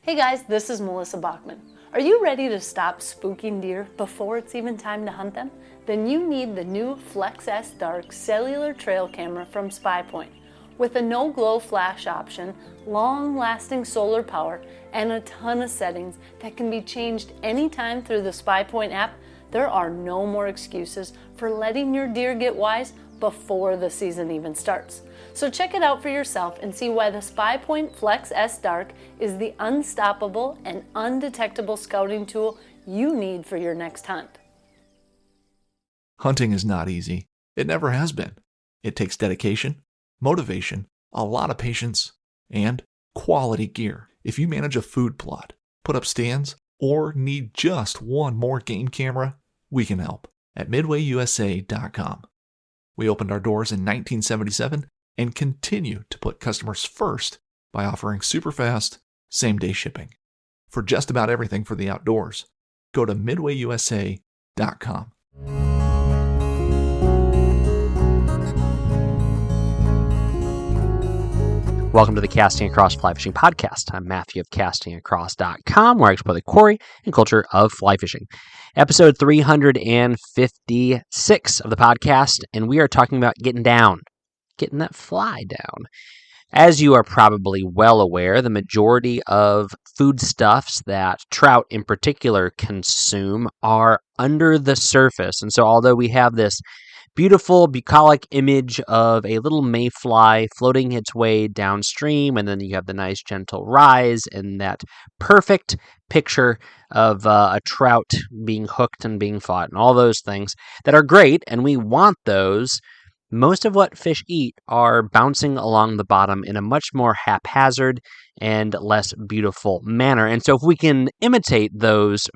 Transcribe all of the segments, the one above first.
Hey guys, this is Melissa Bachman. Are you ready to stop spooking deer before it's even time to hunt them? Then you need the new Flex S Dark cellular trail camera from SpyPoint. With a no-glow flash option, long-lasting solar power, and a ton of settings that can be changed anytime through the SpyPoint app, there are no more excuses for letting your deer get wise before the season even starts. So check it out for yourself and see why the SpyPoint Flex S Dark is the unstoppable and undetectable scouting tool you need for your next hunt. Hunting is not easy. It never has been. It takes dedication, motivation, a lot of patience, and quality gear. If you manage a food plot, put up stands, or need just one more game camera, we can help at MidwayUSA.com. We opened our doors in 1977 and continue to put customers first by offering super fast, same-day shipping. For just about everything for the outdoors, go to MidwayUSA.com. Welcome to the Casting Across Fly Fishing Podcast. I'm Matthew of CastingAcross.com, where I explore the quarry and culture of fly fishing. Episode 356 of the podcast, and we are talking about getting that fly down. As you are probably well aware, the majority of foodstuffs that trout in particular consume are under the surface. And so although we have this beautiful bucolic image of a little mayfly floating its way downstream, and then you have the nice gentle rise and that perfect picture of a trout being hooked and being fought and all those things that are great, and we want those. Most of what fish eat are bouncing along the bottom in a much more haphazard and less beautiful manner. And so if we can imitate those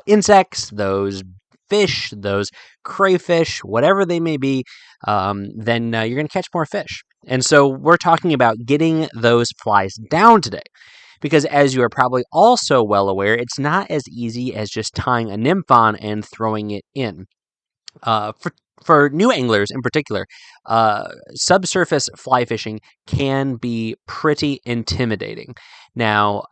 insects, those fish, those crayfish, whatever they may be, then you're going to catch more fish. And so we're talking about getting those flies down today. Because as you are probably also well aware, it's not as easy as just tying a nymph on and throwing it in. For new anglers in particular, subsurface fly fishing can be pretty intimidating. Now,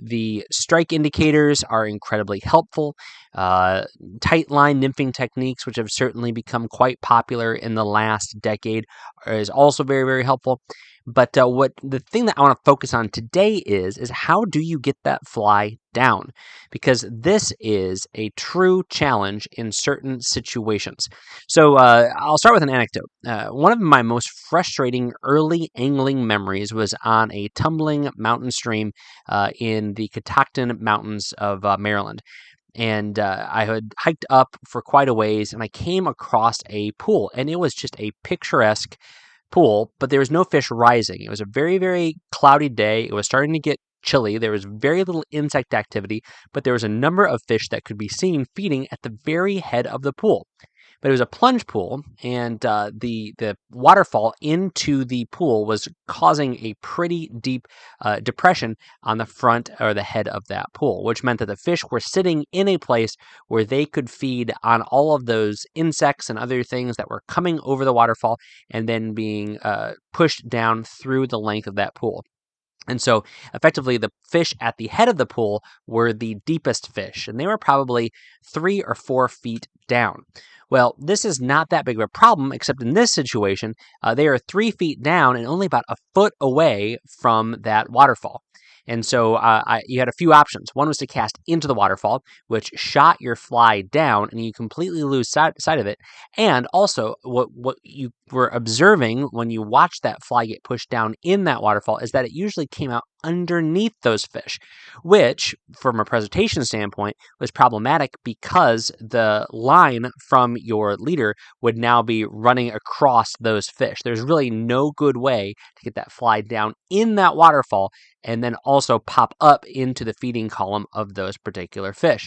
the strike indicators are incredibly helpful. Tight line nymphing techniques, which have certainly become quite popular in the last decade, is also very, very helpful. But what the thing that I want to focus on today is how do you get that fly down? Because this is a true challenge in certain situations. So I'll start with an anecdote. One of my most frustrating early angling memories was on a tumbling mountain stream in the Catoctin Mountains of Maryland. And I had hiked up for quite a ways, and I came across a pool, and it was just a picturesque pool, but there was no fish rising. It was a very, very cloudy day. It was starting to get chilly. There was very little insect activity, but there was a number of fish that could be seen feeding at the very head of the pool. But it was a plunge pool, and the waterfall into the pool was causing a pretty deep depression on the front or the head of that pool, which meant that the fish were sitting in a place where they could feed on all of those insects and other things that were coming over the waterfall and then being pushed down through the length of that pool. And so effectively the fish at the head of the pool were the deepest fish, and they were probably 3 or 4 feet down. Well, this is not that big of a problem, except in this situation, they are 3 feet down and only about a foot away from that waterfall. And so you had a few options. One was to cast into the waterfall, which shot your fly down, and you completely lose sight of it. And also, what you were observing when you watched that fly get pushed down in that waterfall is that it usually came out underneath those fish, which, from a presentation standpoint, was problematic because the line from your leader would now be running across those fish. There's really no good way to get that fly down in that waterfall and then also pop up into the feeding column of those particular fish.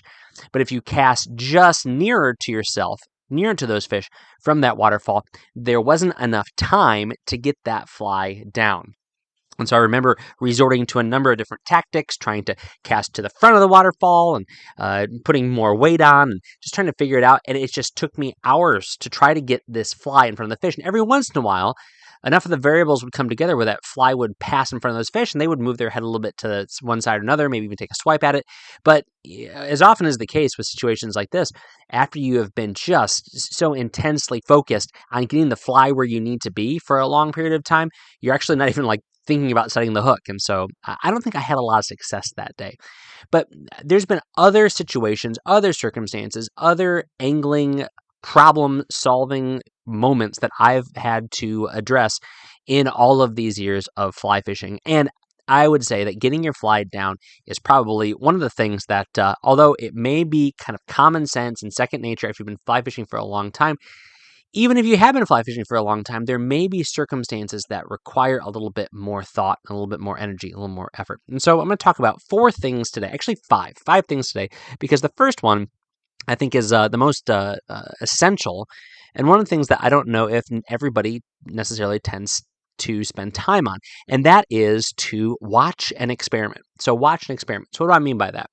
But if you cast just nearer to yourself, nearer to those fish from that waterfall, there wasn't enough time to get that fly down. And so I remember resorting to a number of different tactics, trying to cast to the front of the waterfall and putting more weight on and just trying to figure it out. And it just took me hours to try to get this fly in front of the fish. And every once in a while, enough of the variables would come together where that fly would pass in front of those fish and they would move their head a little bit to one side or another, maybe even take a swipe at it. But as often is the case with situations like this, after you have been just so intensely focused on getting the fly where you need to be for a long period of time, you're actually not even like thinking about setting the hook. And so I don't think I had a lot of success that day. But there's been other situations, other circumstances, other angling, problem solving moments that I've had to address in all of these years of fly fishing. And I would say that getting your fly down is probably one of the things that, although it may be kind of common sense and second nature if you've been fly fishing for a long time, even if you have been fly fishing for a long time, there may be circumstances that require a little bit more thought, a little bit more energy, a little more effort. And so I'm going to talk about 4 things today, actually 5 things today, because the first one I think is the most essential, and one of the things that I don't know if everybody necessarily tends to spend time on, and that is to watch an experiment. So watch an experiment. So what do I mean by that?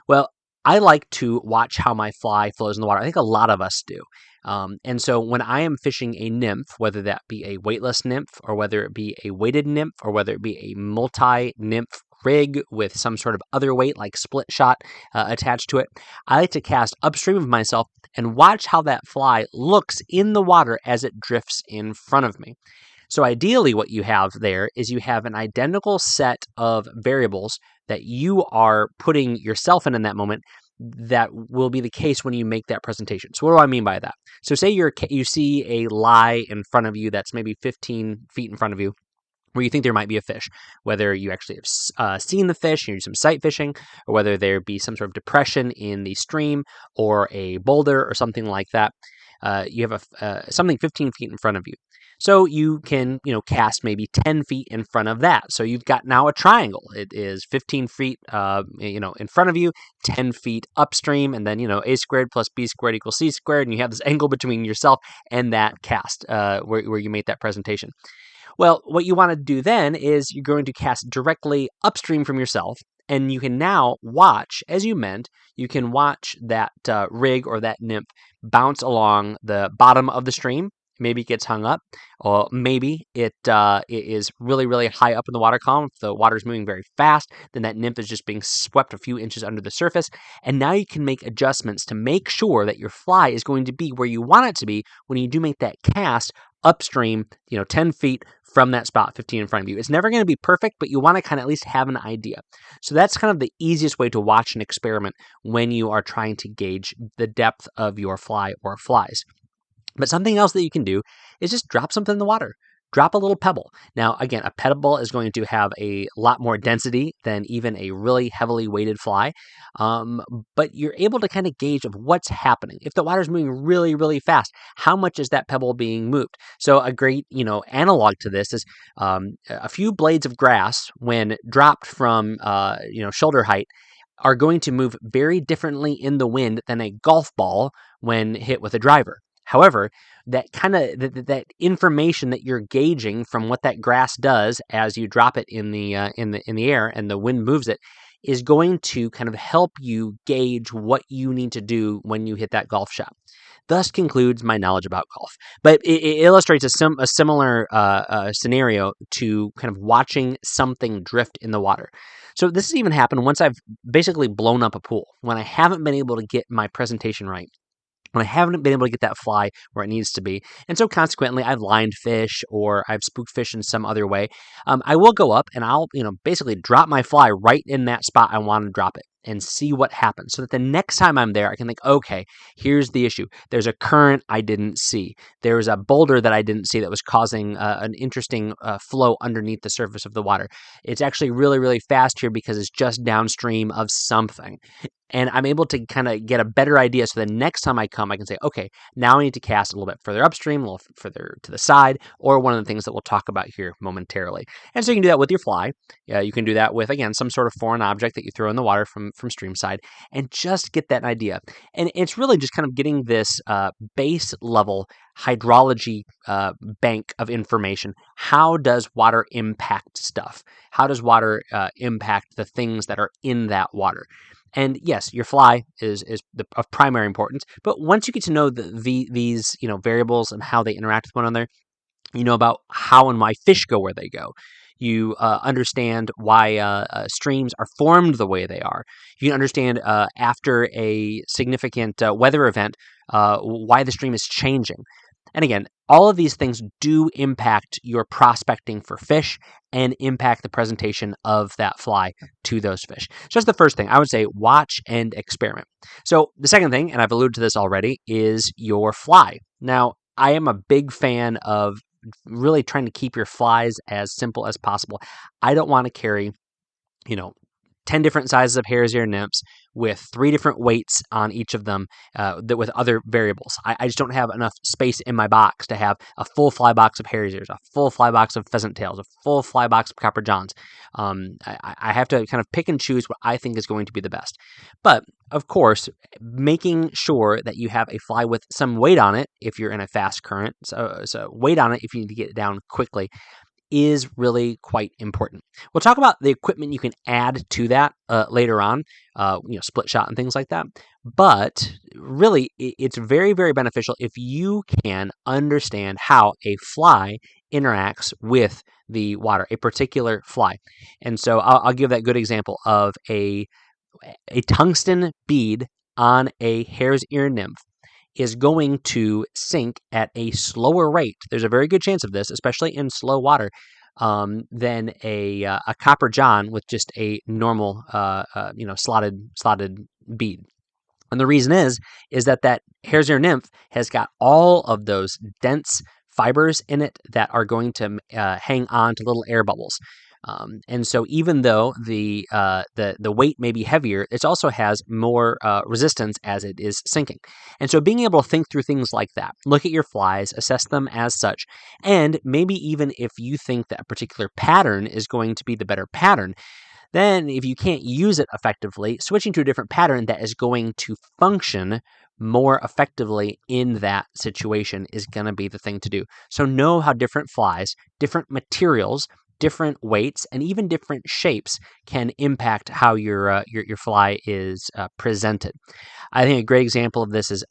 Well, I like to watch how my fly flows in the water. I think a lot of us do. And so when I am fishing a nymph, whether that be a weightless nymph or whether it be a weighted nymph or whether it be a multi-nymph rig with some sort of other weight like split shot attached to it, I like to cast upstream of myself and watch how that fly looks in the water as it drifts in front of me. So ideally what you have there is you have an identical set of variables that you are putting yourself in that moment that will be the case when you make that presentation. So what do I mean by that? So say you see a lie in front of you that's maybe 15 feet in front of you where you think there might be a fish, whether you actually have seen the fish, you do some sight fishing, or whether there be some sort of depression in the stream or a boulder or something like that. You have something 15 feet in front of you. So you can, cast maybe 10 feet in front of that. So you've got now a triangle. It is 15 feet, in front of you, 10 feet upstream, and then, a squared plus b squared equals c squared, and you have this angle between yourself and that cast where you made that presentation. Well, what you want to do then is you're going to cast directly upstream from yourself, and you can now watch, as you meant, you can watch that rig or that nymph bounce along the bottom of the stream. Maybe it gets hung up, or maybe it is really, really high up in the water column. If the water's moving very fast, then that nymph is just being swept a few inches under the surface. And now you can make adjustments to make sure that your fly is going to be where you want it to be when you do make that cast upstream, 10 feet from that spot, 15 in front of you. It's never going to be perfect, but you want to kind of at least have an idea. So that's kind of the easiest way to watch an experiment when you are trying to gauge the depth of your fly or flies. But something else that you can do is just drop something in the water. Drop a little pebble. Now, again, a pebble is going to have a lot more density than even a really heavily weighted fly, but you're able to kind of gauge of what's happening. If the water's moving really, really fast, how much is that pebble being moved? So a great, analog to this is a few blades of grass when dropped from, shoulder height are going to move very differently in the wind than a golf ball when hit with a driver. However, that kind of that information that you're gauging from what that grass does as you drop it in the air and the wind moves it is going to kind of help you gauge what you need to do when you hit that golf shot. Thus concludes my knowledge about golf. But it illustrates a similar scenario to kind of watching something drift in the water. So this has even happened once I've basically blown up a pool, when I haven't been able to get my presentation right, when I haven't been able to get that fly where it needs to be. And so consequently, I've lined fish or I've spooked fish in some other way. I will go up and I'll, basically drop my fly right in that spot I want to drop it and see what happens, so that the next time I'm there, I can think, okay, here's the issue. There's a current I didn't see. There's a boulder that I didn't see that was causing an interesting flow underneath the surface of the water. It's actually really, really fast here because it's just downstream of something. And I'm able to kind of get a better idea. So the next time I come, I can say, okay, now I need to cast a little bit further upstream, a little further to the side, or one of the things that we'll talk about here momentarily. And so you can do that with your fly. You can do that with, again, some sort of foreign object that you throw in the water from stream side, and just get that idea. And it's really just kind of getting this base level hydrology bank of information. How does water impact stuff? How does water impact the things that are in that water? And yes, your fly is of primary importance. But once you get to know these variables and how they interact with one another, You know about how and why fish go where they go. You understand why streams are formed the way they are. You can understand after a significant weather event why the stream is changing. And again, all of these things do impact your prospecting for fish and impact the presentation of that fly to those fish. So that's the first thing. I would say watch and experiment. So the second thing, and I've alluded to this already, is your fly. Now, I am a big fan of really trying to keep your flies as simple as possible. I don't want to carry, you know, 10 different sizes of hare's ear nymphs with 3 different weights on each of them with other variables. I just don't have enough space in my box to have a full fly box of hare's ears, a full fly box of pheasant tails, a full fly box of copper johns. I have to kind of pick and choose what I think is going to be the best. But of course, making sure that you have a fly with some weight on it if you're in a fast current, so weight on it if you need to get it down quickly, is really quite important. We'll talk about the equipment you can add to that later on, split shot and things like that. But really, it's very, very beneficial if you can understand how a fly interacts with the water, a particular fly. And so I'll give that good example of a tungsten bead on a hare's ear nymph is going to sink at a slower rate. There's a very good chance of this, especially in slow water, than a copper john with just a normal, slotted bead. And the reason is that hare's ear nymph has got all of those dense fibers in it that are going to hang on to little air bubbles. And so even though the weight may be heavier, it also has more resistance as it is sinking. And so being able to think through things like that, look at your flies, assess them as such, and maybe even if you think that a particular pattern is going to be the better pattern, then if you can't use it effectively, switching to a different pattern that is going to function more effectively in that situation is going to be the thing to do. So know how different flies, different materials, different weights, and even different shapes can impact how your fly is presented. I think a great example of this is,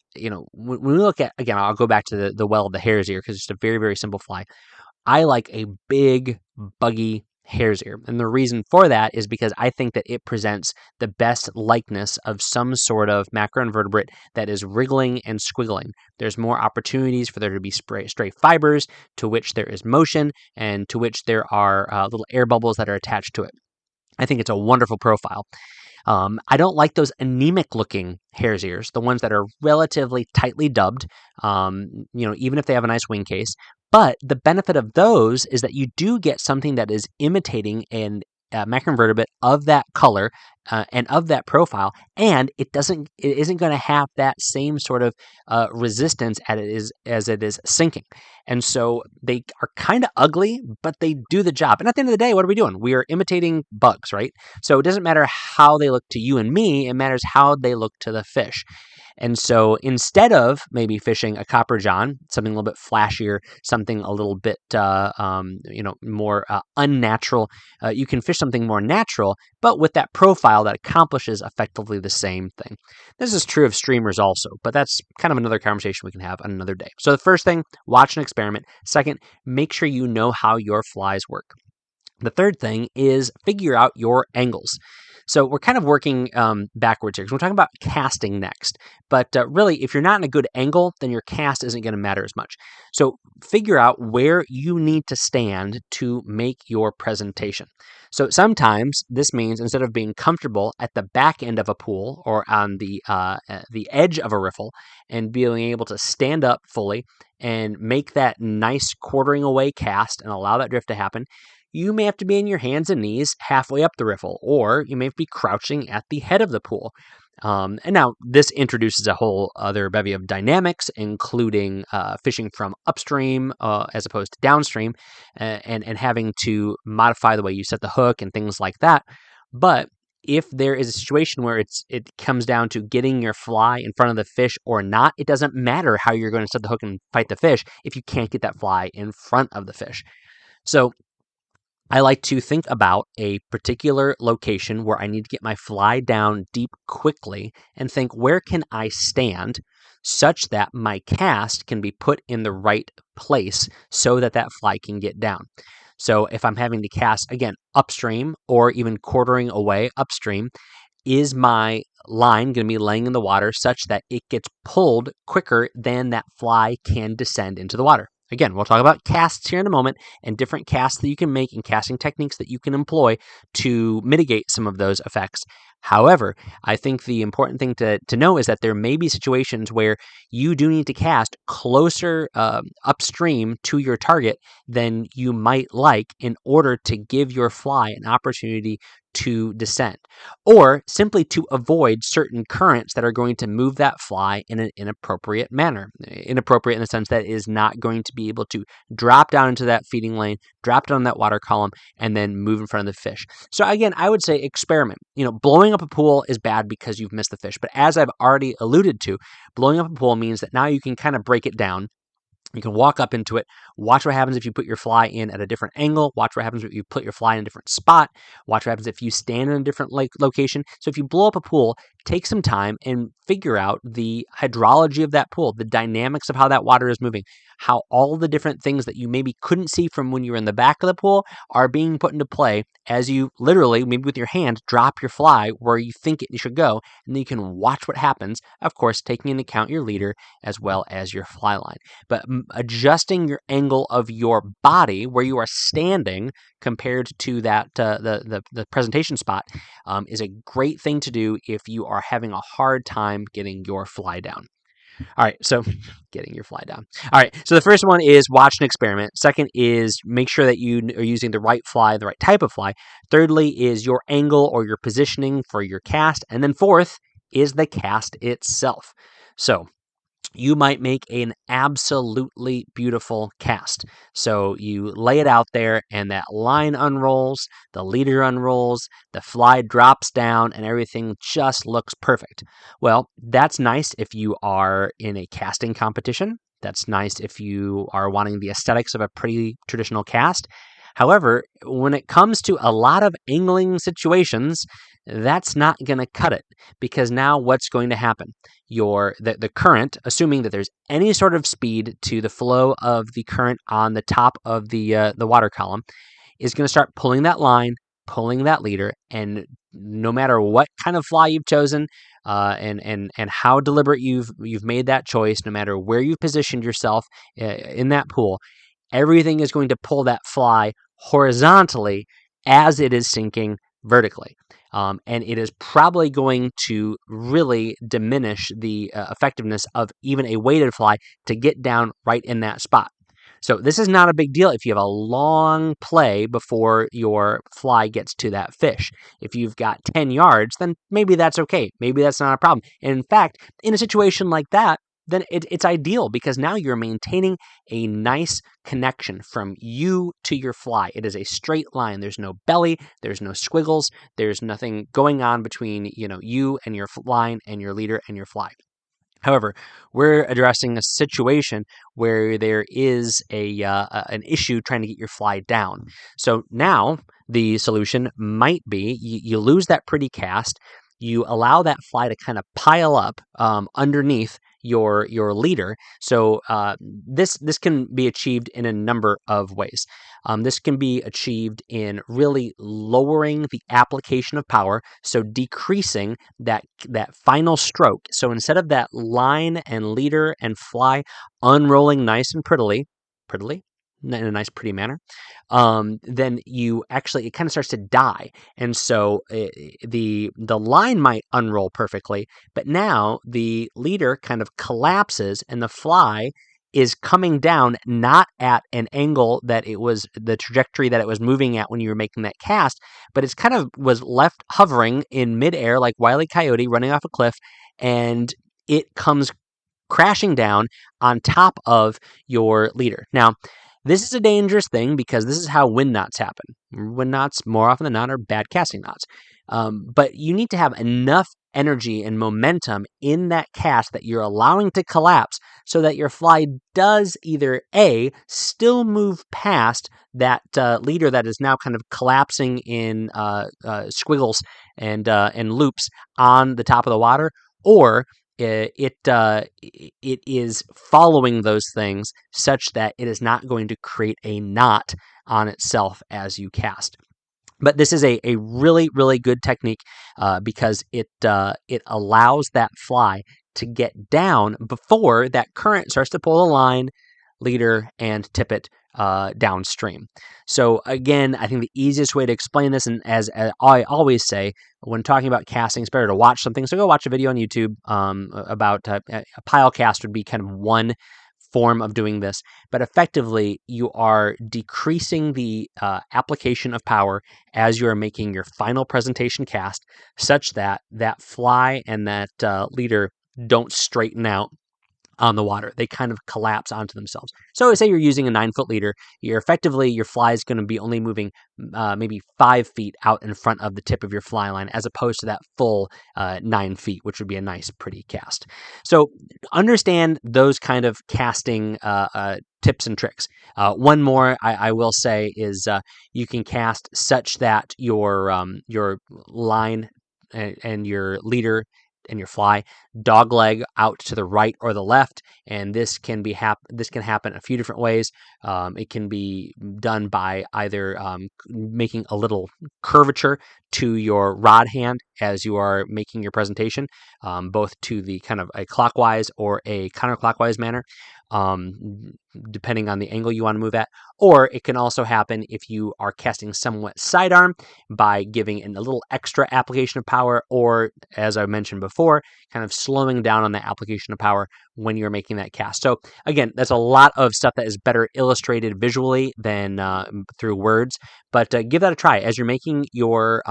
when we look at, again, I'll go back to the well of the hare's ear because it's a very, very simple fly. I like a big, buggy hare's ear. And the reason for that is because I think that it presents the best likeness of some sort of macroinvertebrate that is wriggling and squiggling. There's more opportunities for there to be stray fibers to which there is motion and to which there are little air bubbles that are attached to it. I think it's a wonderful profile. I don't like those anemic looking hare's ears, the ones that are relatively tightly dubbed, even if they have a nice wing case. But the benefit of those is that you do get something that is imitating an macroinvertebrate of that color and of that profile, and it isn't going to have that same sort of resistance as it is sinking. And so they are kind of ugly, but they do the job. And at the end of the day, what are we doing? We are imitating bugs, right? So it doesn't matter how they look to you and me, it matters how they look to the fish. And so instead of maybe fishing a copper john, something a little bit flashier, something a little bit more unnatural, you can fish something more natural, but with that profile that accomplishes effectively the same thing. This is true of streamers also, but that's kind of another conversation we can have on another day. So the first thing, watch and experiment. Second, make sure you know how your flies work. The third thing is figure out your angles. So we're kind of working backwards here because we're talking about casting next. But really, if you're not in a good angle, then your cast isn't going to matter as much. So figure out where you need to stand to make your presentation. So sometimes this means instead of being comfortable at the back end of a pool or on the edge of a riffle and being able to stand up fully and make that nice quartering away cast and allow that drift to happen, you may have to be on your hands and knees halfway up the riffle, or you may be crouching at the head of the pool. And now this introduces a whole other bevy of dynamics, including fishing from upstream as opposed to downstream, and having to modify the way you set the hook and things like that. But if there is a situation where it comes down to getting your fly in front of the fish or not, it doesn't matter how you're going to set the hook and fight the fish if you can't get that fly in front of the fish. So I like to think about a particular location where I need to get my fly down deep quickly and think, where can I stand such that my cast can be put in the right place so that that fly can get down. So if I'm having to cast, again, upstream or even quartering away upstream, is my line going to be laying in the water such that it gets pulled quicker than that fly can descend into the water? Again, we'll talk about casts here in a moment and different casts that you can make and casting techniques that you can employ to mitigate some of those effects. However, I think the important thing to know is that there may be situations where you do need to cast closer upstream to your target than you might like in order to give your fly an opportunity to descend, or simply to avoid certain currents that are going to move that fly in an inappropriate manner. Inappropriate in the sense that it is not going to be able to drop down into that feeding lane, drop down that water column, and then move in front of the fish. So again, I would say experiment. Blowing up a pool is bad because you've missed the fish. But as I've already alluded to, blowing up a pool means that now you can kind of break it down. You can walk up into it, watch what happens if you put your fly in at a different angle, watch what happens if you put your fly in a different spot, watch what happens if you stand in a different location. So if you blow up a pool, take some time and figure out the hydrology of that pool, the dynamics of how that water is moving, how all the different things that you maybe couldn't see from when you were in the back of the pool are being put into play as you literally, maybe with your hand, drop your fly where you think it should go, and then you can watch what happens, of course, taking into account your leader as well as your fly line. But adjusting your angle of your body where you are standing compared to that the presentation spot is a great thing to do if you are having a hard time getting your fly down. All right, so getting your fly down. All right, so the first one is watch and experiment. Second is make sure that you are using the right fly, the right type of fly. Thirdly is your angle or your positioning for your cast. And then fourth is the cast itself. So you might make an absolutely beautiful cast. So you lay it out there and that line unrolls, the leader unrolls, the fly drops down, and everything just looks perfect. Well, that's nice if you are in a casting competition. That's nice if you are wanting the aesthetics of a pretty traditional cast. However, when it comes to a lot of angling situations, that's not going to cut it, because now what's going to happen? The current, assuming that there's any sort of speed to the flow of the current on the top of the water column, is going to start pulling that line, pulling that leader, and no matter what kind of fly you've chosen, and how deliberate you've made that choice, no matter where you've positioned yourself in that pool, everything is going to pull that fly horizontally as it is sinking vertically. And it is probably going to really diminish the effectiveness of even a weighted fly to get down right in that spot. So this is not a big deal if you have a long play before your fly gets to that fish. If you've got 10 yards, then maybe that's okay. Maybe that's not a problem. And in fact, in a situation like that, then it's ideal, because now you're maintaining a nice connection from you to your fly. It is a straight line. There's no belly. There's no squiggles. There's nothing going on between you and your line and your leader and your fly. However, we're addressing a situation where there is an issue trying to get your fly down. So now the solution might be you lose that pretty cast. You allow that fly to kind of pile up underneath your leader. So this can be achieved in a number of ways. This can be achieved in really lowering the application of power, so decreasing that final stroke. So instead of that line and leader and fly unrolling nice and prettily in a nice pretty manner, then it kind of starts to die. And so the line might unroll perfectly, but now the leader kind of collapses and the fly is coming down not at an angle that it was the trajectory that it was moving at when you were making that cast, but it's kind of was left hovering in midair like Wile E. Coyote running off a cliff, and it comes crashing down on top of your leader. Now, this is a dangerous thing because this is how wind knots happen. Wind knots, more often than not, are bad casting knots. But you need to have enough energy and momentum in that cast that you're allowing to collapse so that your fly does either A, still move past that leader that is now kind of collapsing in squiggles and loops on the top of the water, or it is following those things such that it is not going to create a knot on itself as you cast. But this is a really, really good technique because it allows that fly to get down before that current starts to pull the line, leader, and tip it downstream. So again, I think the easiest way to explain this, and as I always say when talking about casting, it's better to watch something. So go watch a video on YouTube about a pile cast would be kind of one form of doing this, but effectively you are decreasing the application of power as you are making your final presentation cast, such that that fly and that leader don't straighten out on the water. They kind of collapse onto themselves. So say you're using a 9-foot leader, your fly is going to be only moving maybe 5 feet out in front of the tip of your fly line, as opposed to that full 9 feet, which would be a nice, pretty cast. So understand those kind of casting tips and tricks. One more I will say is you can cast such that your line and your leader and your fly dogleg out to the right or the left, and this can happen a few different ways. It can be done by either making a little curvature to your rod hand as you are making your presentation, both to the kind of a clockwise or a counterclockwise manner, depending on the angle you want to move at. Or it can also happen if you are casting somewhat sidearm by giving a little extra application of power, or, as I mentioned before, kind of slowing down on the application of power when you're making that cast. So again, that's a lot of stuff that is better illustrated visually than through words, but give that a try as you're making your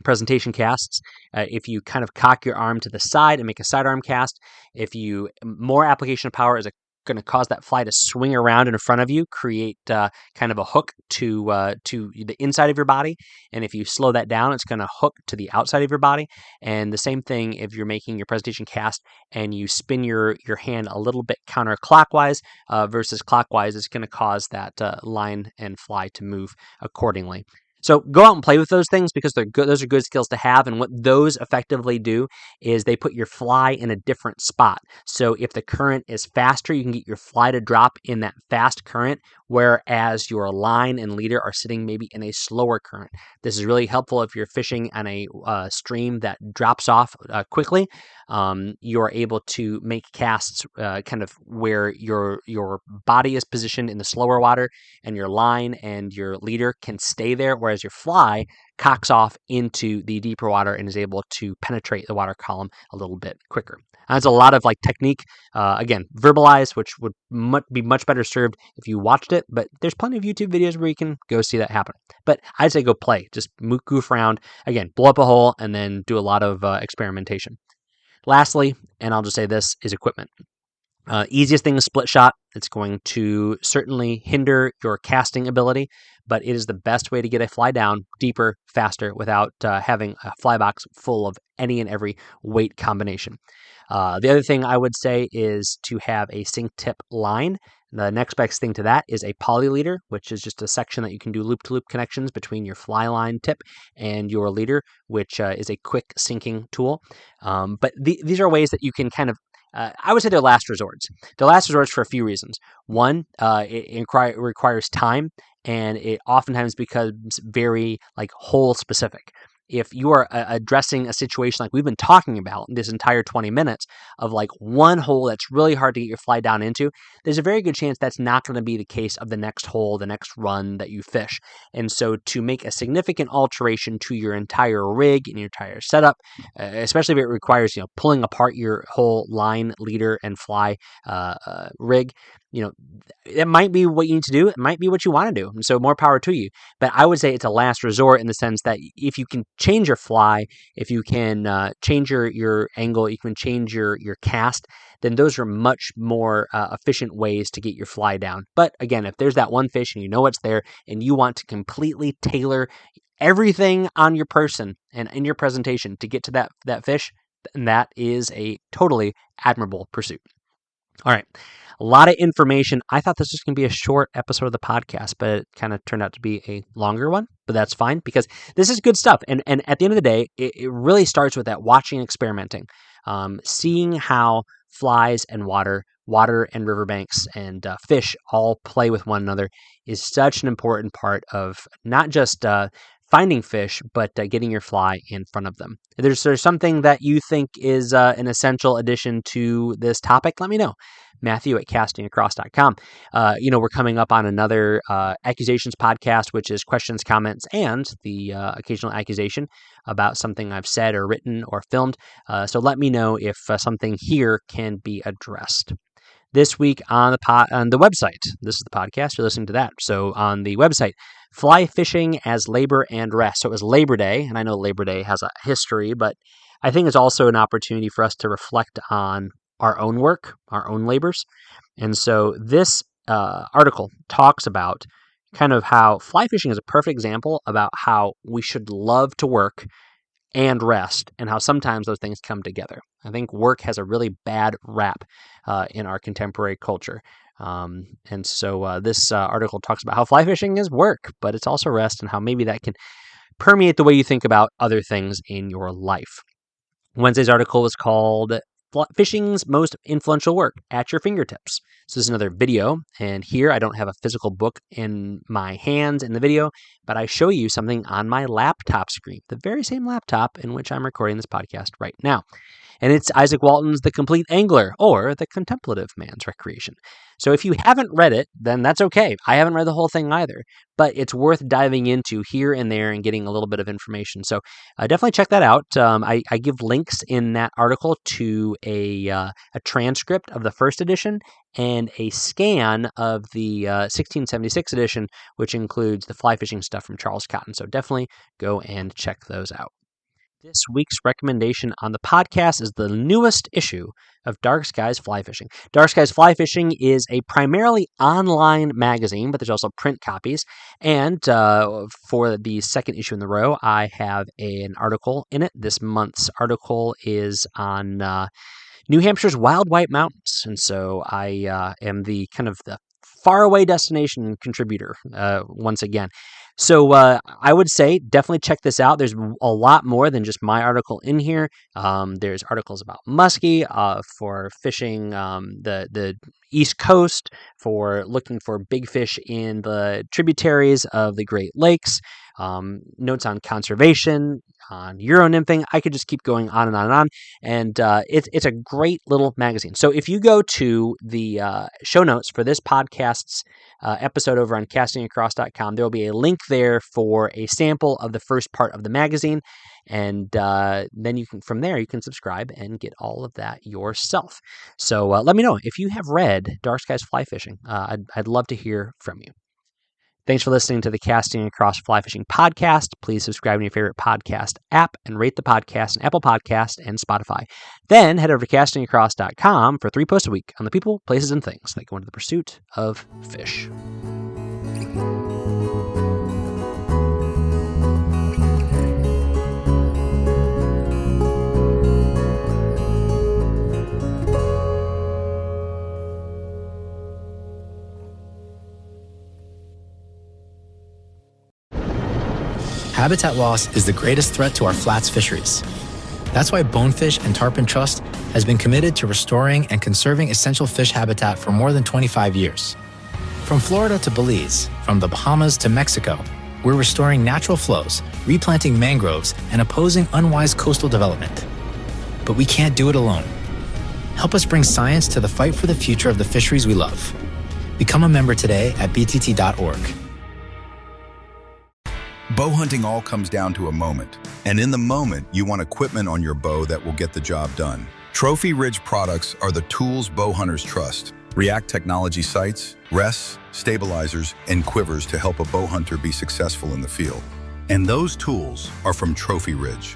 presentation casts. If you kind of cock your arm to the side and make a sidearm cast, if you more application of power is going to cause that fly to swing around in front of you, create kind of a hook to the inside of your body. And if you slow that down, it's going to hook to the outside of your body. And the same thing if you're making your presentation cast and you spin your hand a little bit counterclockwise versus clockwise, it's going to cause that line and fly to move accordingly. So go out and play with those things because they're good. Those are good skills to have. And what those effectively do is they put your fly in a different spot. So if the current is faster, you can get your fly to drop in that fast current, whereas your line and leader are sitting maybe in a slower current. This is really helpful if you're fishing on a stream that drops off quickly. You're able to make casts kind of where your body is positioned in the slower water, and your line and your leader can stay there, whereas your fly cocks off into the deeper water and is able to penetrate the water column a little bit quicker. There's a lot of technique, again, verbalized, which would be much better served if you watched it, but there's plenty of YouTube videos where you can go see that happen. But I'd say go play, just goof around, again, blow up a hole, and then do a lot of experimentation. Lastly, and I'll just say this, is equipment. Easiest thing is split shot. It's going to certainly hinder your casting ability, but it is the best way to get a fly down deeper, faster, without having a fly box full of any and every weight combination. The other thing I would say is to have a sink tip line. The next best thing to that is a poly leader, which is just a section that you can do loop-to-loop connections between your fly line tip and your leader, which is a quick sinking tool. But these are ways that you can kind of I would say they're last resorts. They're last resorts for a few reasons. One, it requires time, and it oftentimes becomes very hole specific. If you are addressing a situation like we've been talking about this entire 20 minutes of one hole that's really hard to get your fly down into, there's a very good chance that's not going to be the case of the next hole, the next run that you fish. And so to make a significant alteration to your entire rig and your entire setup, especially if it requires pulling apart your whole line, leader, and fly rig, it might be what you need to do. It might be what you want to do. And so more power to you. But I would say it's a last resort in the sense that if you can change your fly, if you can change your angle, you can change your cast, then those are much more efficient ways to get your fly down. But again, if there's that one fish and you know it's there and you want to completely tailor everything on your person and in your presentation to get to that fish, then that is a totally admirable pursuit. All right. A lot of information. I thought this was going to be a short episode of the podcast, but it kind of turned out to be a longer one. But that's fine because this is good stuff. And at the end of the day, it really starts with that watching and experimenting. Seeing how flies and water and riverbanks and fish all play with one another is such an important part of not just finding fish, but getting your fly in front of them. If there's something that you think is an essential addition to this topic, let me know. Matthew@castingacross.com. We're coming up on another accusations podcast, which is questions, comments, and the occasional accusation about something I've said or written or filmed. So let me know if something here can be addressed. This week on the website, this is the podcast, you're listening to that. So on the website, fly fishing as labor and rest. So it was Labor Day, and I know Labor Day has a history, but I think it's also an opportunity for us to reflect on our own work, our own labors. And so this article talks about kind of how fly fishing is a perfect example about how we should love to work and rest, and how sometimes those things come together. I think work has a really bad rap in our contemporary culture. And so this article talks about how fly fishing is work, but it's also rest, and how maybe that can permeate the way you think about other things in your life. Wednesday's article was called Fishing's Most Influential Work at Your Fingertips. So this is another video, and here I don't have a physical book in my hands in the video, but I show you something on my laptop screen, the very same laptop in which I'm recording this podcast right now. And it's Isaac Walton's The Complete Angler, or The Contemplative Man's Recreation. So if you haven't read it, then that's okay. I haven't read the whole thing either, but it's worth diving into here and there and getting a little bit of information. So definitely check that out. I give links in that article to a transcript of the first edition and a scan of the 1676 edition, which includes the fly fishing stuff from Charles Cotton. So definitely go and check those out. This week's recommendation on the podcast is the newest issue of Dark Skies Fly Fishing. Dark Skies Fly Fishing is a primarily online magazine, but there's also print copies. And for the second issue in the row, I have an article in it. This month's article is on New Hampshire's Wild White Mountains. And so I am the kind of the faraway destination contributor once again. So I would say definitely check this out. There's a lot more than just my article in here. There's articles about muskie for fishing the East Coast, for looking for big fish in the tributaries of the Great Lakes, notes on conservation, on Euro-nymphing. I could just keep going on and on and on. And it's a great little magazine. So if you go to the show notes for this podcast's episode over on castingacross.com, there will be a link there for a sample of the first part of the magazine. And then you can, from there, you can subscribe and get all of that yourself. So let me know if you have read Dark Skies Fly Fishing. I'd love to hear from you. Thanks for listening to the Casting Across Fly Fishing podcast. Please subscribe to your favorite podcast app and rate the podcast on Apple Podcasts and Spotify. Then head over to castingacross.com for 3 posts a week on the people, places, and things that go into the pursuit of fish. Habitat loss is the greatest threat to our flats fisheries. That's why Bonefish and Tarpon Trust has been committed to restoring and conserving essential fish habitat for more than 25 years. From Florida to Belize, from the Bahamas to Mexico, we're restoring natural flows, replanting mangroves, and opposing unwise coastal development. But we can't do it alone. Help us bring science to the fight for the future of the fisheries we love. Become a member today at btt.org. Bow hunting all comes down to a moment. And in the moment, you want equipment on your bow that will get the job done. Trophy Ridge products are the tools bow hunters trust. React Technology sights, rests, stabilizers, and quivers to help a bow hunter be successful in the field. And those tools are from Trophy Ridge.